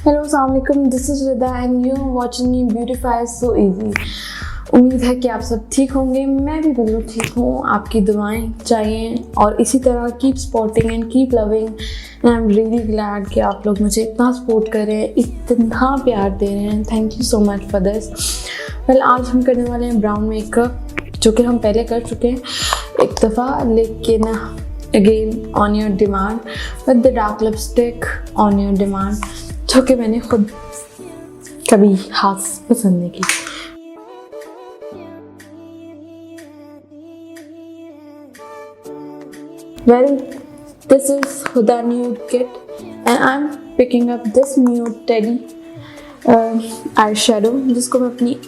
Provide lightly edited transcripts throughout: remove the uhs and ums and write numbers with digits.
Hello अस्सलाम वालेकुम, this is Rida and you are watching me beautify so easy. उम्मीद है कि आप सब ठीक होंगे। मैं भी बिल्कुल ठीक हूँ। आपकी दुआएं चाहिए और इसी तरह keep supporting and keep loving and I am really glad कि आप लोग मुझे इतना सपोर्ट कर रहे हैं, इतना प्यार दे रहे हैं। Thank you so much for this. Well, आज हम करने वाले हैं ब्राउन मेकअप, जो कि हम पहले कर चुके हैं एक दफ़ा, लेकिन again on your demand with the dark lipstick on your demand, जो कि मैंने खुद कभी हाथ पसंद नहीं की। Well, this is Huda Nude kit and I'm picking up this Nude Teddy eyeshadow, जिसको मैं अपनी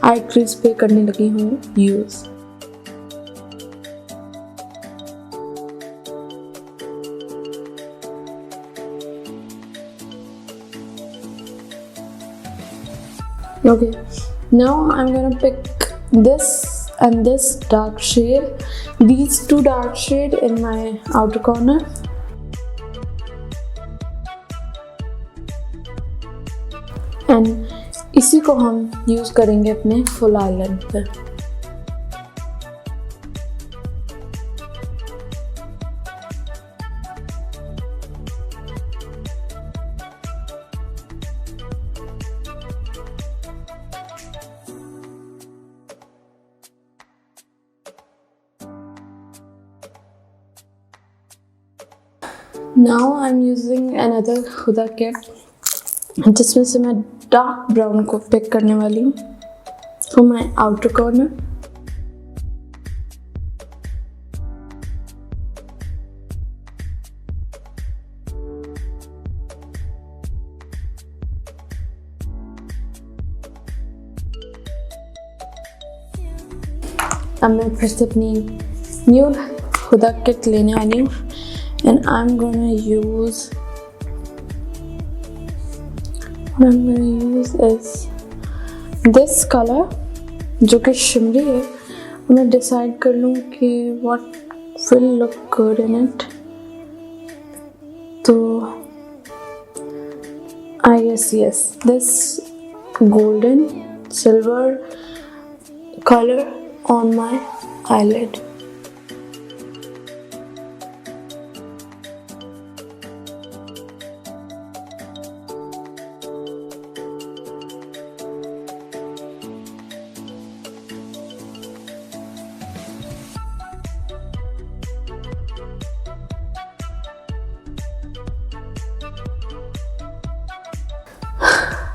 आई क्रीज पे करने लगी हूँ use. Okay, now I'm gonna pick this and this dark shade, these two dark shade in my outer corner. And इसी को हम यूज़ करेंगे अपने फुल आईलाइनर पे। Now I'm using another Huda kit, जिसमें से मैं डार्क ब्राउन को पिक करने वाली हूँ for my outer corner. अब मैं फिर से अपनी न्यूड हुदा किट लेने वाली हूँ and I'm gonna use is this color, जो कि शिमरी है। मैं डिसाइड कर लूँ कि what will look good in it, तो I guess yes, this golden silver color on my eyelid.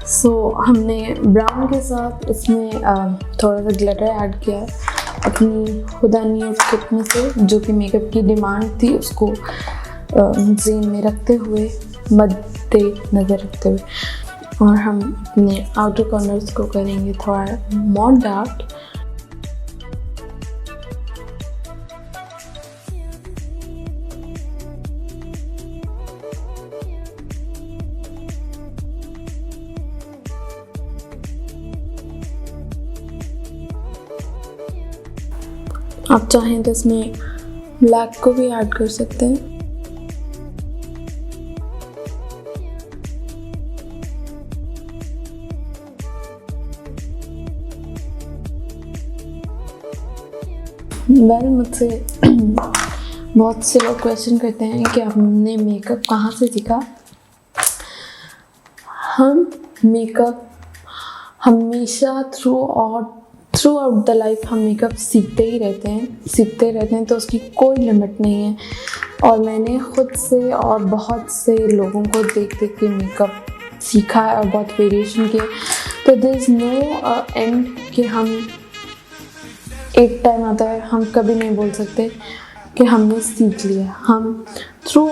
सो हमने ब्राउन के साथ इसमें थोड़ा सा ग्लिटर ऐड किया है अपनी हुदा न्यूड किट में से, जो कि मेकअप की डिमांड थी, उसको ज़ेन में रखते हुए, मद्दे नज़र रखते हुए। और हम अपने आउटर कॉर्नर्स को करेंगे थोड़ा मोर डार्क। आप चाहें तो इसमें ब्लैक को भी ऐड कर सकते हैं। मुझसे बहुत से लोग क्वेश्चन करते हैं कि आपने मेकअप कहाँ से सीखा। हम मेकअप हमेशा थ्रू आउट द लाइफ हम मेकअप सीखते ही रहते हैं, तो उसकी कोई लिमिट नहीं है। और मैंने खुद से और बहुत से लोगों को देख के मेकअप सीखा है और बहुत वेरिएशन किया। तो देयर इज़ नो एंड कि हम एक टाइम आता है, हम कभी नहीं बोल सकते कि हमने सीख लिया। हम through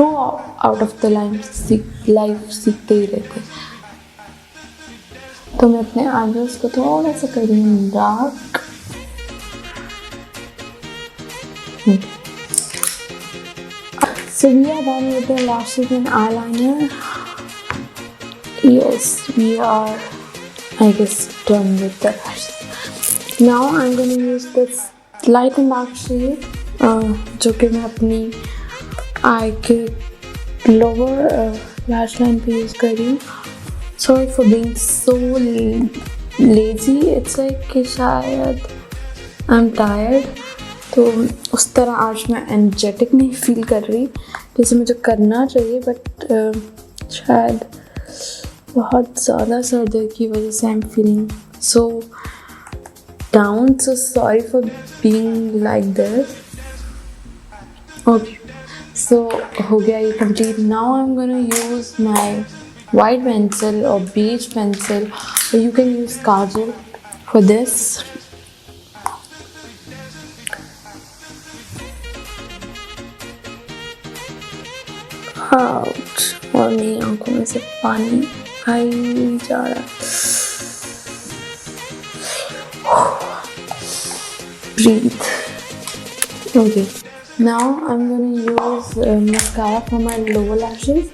out of the life सीखते ही रहते हैं। तो मैं अपने आईब्रोज को थोड़ा सा कर रही हूँ dark. So we are done with the lashes and eyeliner. Yes, we are, I guess, done with the lashes. Now I'm going to use this light and dark shade, जो कि मैं अपनी आई के लोअर लैश लाइन पे use कर रही हूँ। Sorry for being so lazy, it's like कि शायद आई एम टायर्ड, तो उस तरह आज मैं एनर्जेटिक नहीं फील कर रही जैसे मुझे करना चाहिए, बट शायद बहुत ज़्यादा सर दर्द की वजह से I am feeling so down, so sorry for being like this. Okay, so हो गया ये complete. Now I am gonna use my white pencil or beige pencil, or you can use kajal for this. Ouch! और मेरी आंखों में से पानी आई जा रहा है। Breathe. Okay. Now I'm gonna use mascara for my lower lashes.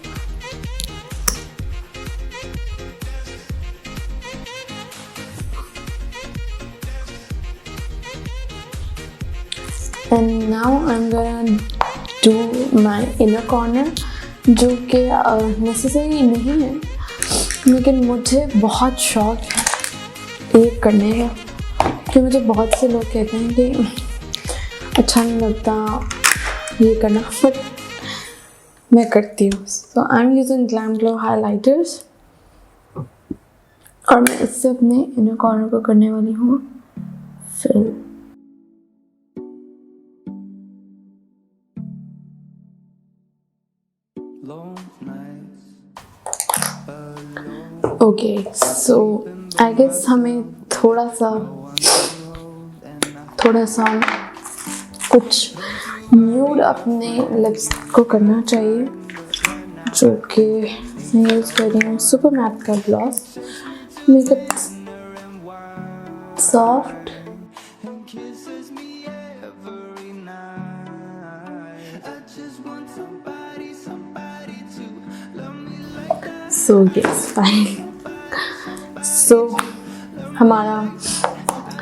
And now I'm gonna do my inner corner, जो कि नेसेसरी नहीं है, लेकिन मुझे बहुत शौक है ये करने का, कि मुझे बहुत से लोग कहते हैं कि अच्छा नहीं लगता ये करना, बट मैं करती हूँ। So I am using glam glow highlighters, और मैं इससे अपने इनर कॉर्नर को करने वाली हूँ फिल। ओके, सो आई गेस हमें थोड़ा सा कुछ न्यूड अपने लिप्स को करना चाहिए, जो कि मैं यूज़ कर रही हूँ सुपर मैट का gloss, make it soft. So yes fine, so हमारा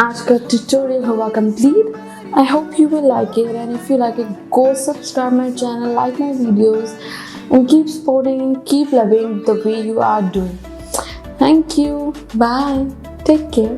आज का ट्यूटोरियल हुआ complete. I hope you will like it, and if you like it, go subscribe my channel, like my videos, and keep supporting and keep loving the way you are doing. Thank you. Bye. Take care.